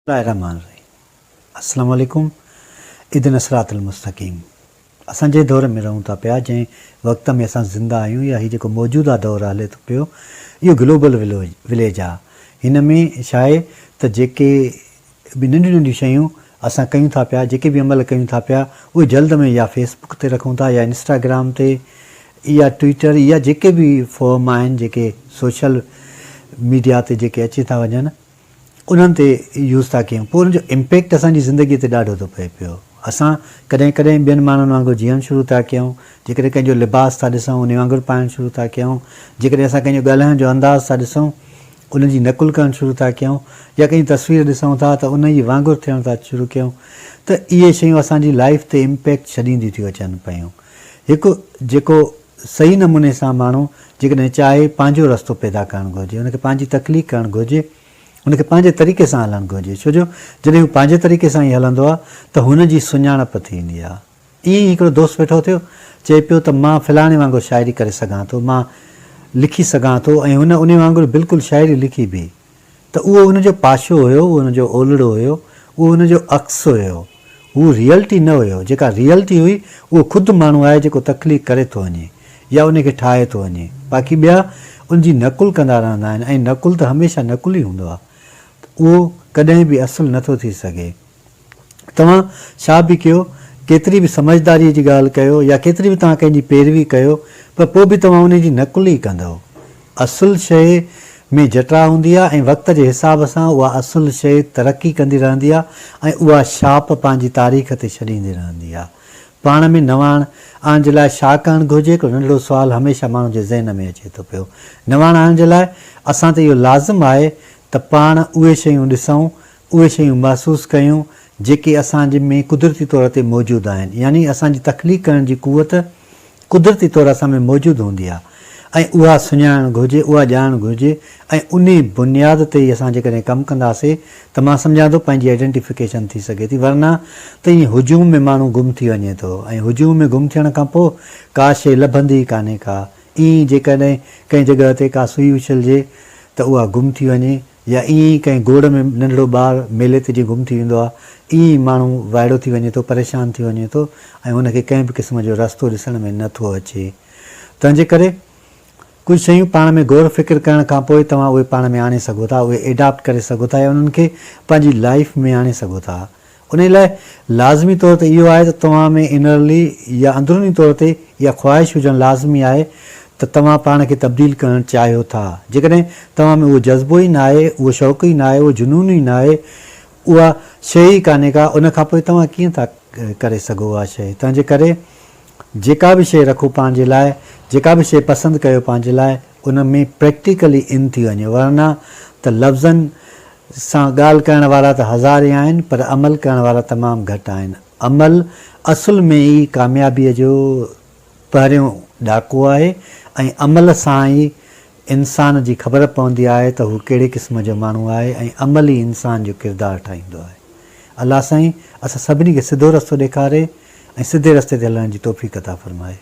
अस्सलाम वालेकुम। इदन सिरातल मुस्तक़ीम। असांजे दौर में रहूं था पिया, जंहिं वक़्त में असां ज़िंदा आहियूं या हीउ जेको मौजूदा दौरु हले थो पियो, इहो ग्लोबल विलेज आहे। हिन में छा आहे त जेके बि नंढियूं नंढियूं शयूं असां कयूं था पिया, जेके बि अमल कयूं था पिया, उहे जल्द में या फेसबुक ते रखूं था या इंस्टाग्राम ते या ट्विटर या जेके बि फॉर्म आहिनि जेके सोशल मीडिया ते जेके अची था वञनि, उन्हनि ते यूज़ था कयूं। पोइ उनजो इम्पैक्ट असांजी ज़िंदगीअ ते ॾाढो थो पए पियो। असां कॾहिं कॾहिं ॿियनि माण्हुनि वांगुरु जीअणु शुरू था कयूं, जेकॾहिं कंहिंजो लिबास था ॾिसूं उन वांगुरु पाइणु शुरू था कयूं, जेकॾहिं असां कंहिंजो ॻाल्हाइण जो अंदाज़ था ॾिसूं उन जी नकुल करणु शुरू था कयूं, या कंहिं तस्वीर ॾिसूं था त उन जी वांगुरु थियणु था शुरू कयूं, त इहे शयूं असांजी लाइफ ते इम्पैक्ट छॾींदियूं थियूं अचनि पियूं। हिकु जेको सही नमूने सां माण्हू जेकॾहिं चाहे पंहिंजो रस्तो पैदा करणु घुरिजे, उनखे पंहिंजी तकलीफ़ करणु घुरिजे, उनखे पंहिंजे तरीक़े सां हलणु घुरिजे। छो जो जॾहिं हू पंहिंजे तरीक़े सां ई हलंदो आहे त हुन जी सुञाणप थींदी आहे। ईअं ई हिकिड़ो दोस्त वेठो थियो, चए पियो त मां फलाणे वांगुरु शाइरी करे सघां थो, मां लिखी सघां थो, ऐं हुन उन वांगुरु बिल्कुलु शाइरी लिखी बि। त उहो उनजो पाशो हुयो, उहो उनजो ओलड़ो हुयो, उहो उनजो अक्स हुयो, उहो रियलिटी न हुयो। जेका रियलिटी हुई उहो ख़ुदि माण्हू आहे जेको तकलीफ़ करे थो वञे या उनखे ठाहे थो वञे। बाक़ी ॿिया उनजी नकुल कंदा रहंदा आहिनि, ऐं नकुल त हमेशह नकुल ई हूंदो आहे, उहो कॾहिं बि असुलु नथो थी सघे। तव्हां छा बि कयो, केतिरी बि समझदारीअ जी ॻाल्हि कयो या केतिरी बि तव्हां कंहिंजी पैरवी कयो, पर पोइ बि तव्हां उनजी नकुल ई कंदव। असुलु शइ में जटरा हूंदी आहे, ऐं वक़्त जे हिसाब सां उहा असुलु शइ तरक़ी कंदी रहंदी आहे, ऐं उहा छाप पंहिंजी तारीख़ ते छॾींदी रहंदी आहे। पाण में नवाण आणण जे लाइ छा करणु घुरिजे, हिकिड़ो नंढिड़ो सुवालु हमेशह माण्हू जे ज़हन में अचे थो पियो। नवाण आणण जे लाइ असां ते इहो लाज़िम आहे त पाण उहे शयूं ॾिसूं, उहे शयूं महसूसु कयूं जेके असांजे में कुदरती तौर ते मौजूदु आहिनि। यानी असांजी तकलीफ़ करण जी कुवत कुदरती तौर असां में मौजूदु हूंदी आहे, ऐं उहा सुञाणणु घुरिजे, उहा ॼाणणु घुरिजे, ऐं उन बुनियाद ते ई असां जेकॾहिं कमु कंदासीं त मां सम्झां थो पंहिंजी आइडेंटिफिकेशन थी सघे थी। वरना त ईअं हुजूम में माण्हू गुम थी वञे थो, ऐं हुजूम में गुम थियण खां पोइ का शइ लभंदी ई कान्हे का। ईअं जेकॾहिं कंहिं जॻह ते का सुई उछलिजे त उहा गुम थी वञे, या ईअं ई कंहिं गोड़ में नंढिड़ो ॿारु मेले ते जीअं गुम थी वेंदो आहे, ईअं ई माण्हू वाइड़ो थी वञे थो, परेशान थी वञे थो, ऐं हुनखे कंहिं बि क़िस्म जो रस्तो ॾिसण में नथो अचे। तंहिंजे करे कुझु शयूं पाण में गौर फ़िक्र करण खां पोइ तव्हां उहे पाण में आणे सघो था, उहे एडॉप्ट करे सघो था, या उन्हनि खे पंहिंजी लाइफ में आणे सघो था। उन लाइ लाज़मी तौर ते इहो आहे त तव्हां में इनरली या अंदरूनी तौर ते इहा ख़्वाहिश हुजणु लाज़मी आहे त तव्हां पाण खे तब्दील करणु चाहियो था। जेकॾहिं तव्हां में उहो जज़्बो ई न आहे, उहो शौक़ु ई न आहे, उहो जुनून ई न आहे, उहा शइ ई कान्हे का, उन खां पोइ तव्हां कीअं था करे सघो उहा शइ। तंहिंजे करे जेका बि शइ रखो पंहिंजे लाइ, जेका बि शइ पसंदि कयो पंहिंजे लाइ, उन में प्रैक्टिकली इन थी वञे। वरना त लफ़्ज़नि सां ॻाल्हि करण वारा त हज़ार ई आहिनि, पर अमल करण वारा तमामु घटि आहिनि। अमल असुल में ई कामयाबीअ जो पहिरियों ॾाको आहे, ऐं अमल सां ई इंसान जी ख़बर पवंदी आहे त हू कहिड़े क़िस्म जो माण्हू आहे, ऐं अमल ई इंसान जो किरदारु ठाहींदो आहे। अलाह साईं असां सभिनी खे सिधो रस्तो ॾेखारे ऐं सिधे रस्ते ते हलण जी तौफ़ीक़ अता फ़रमाए।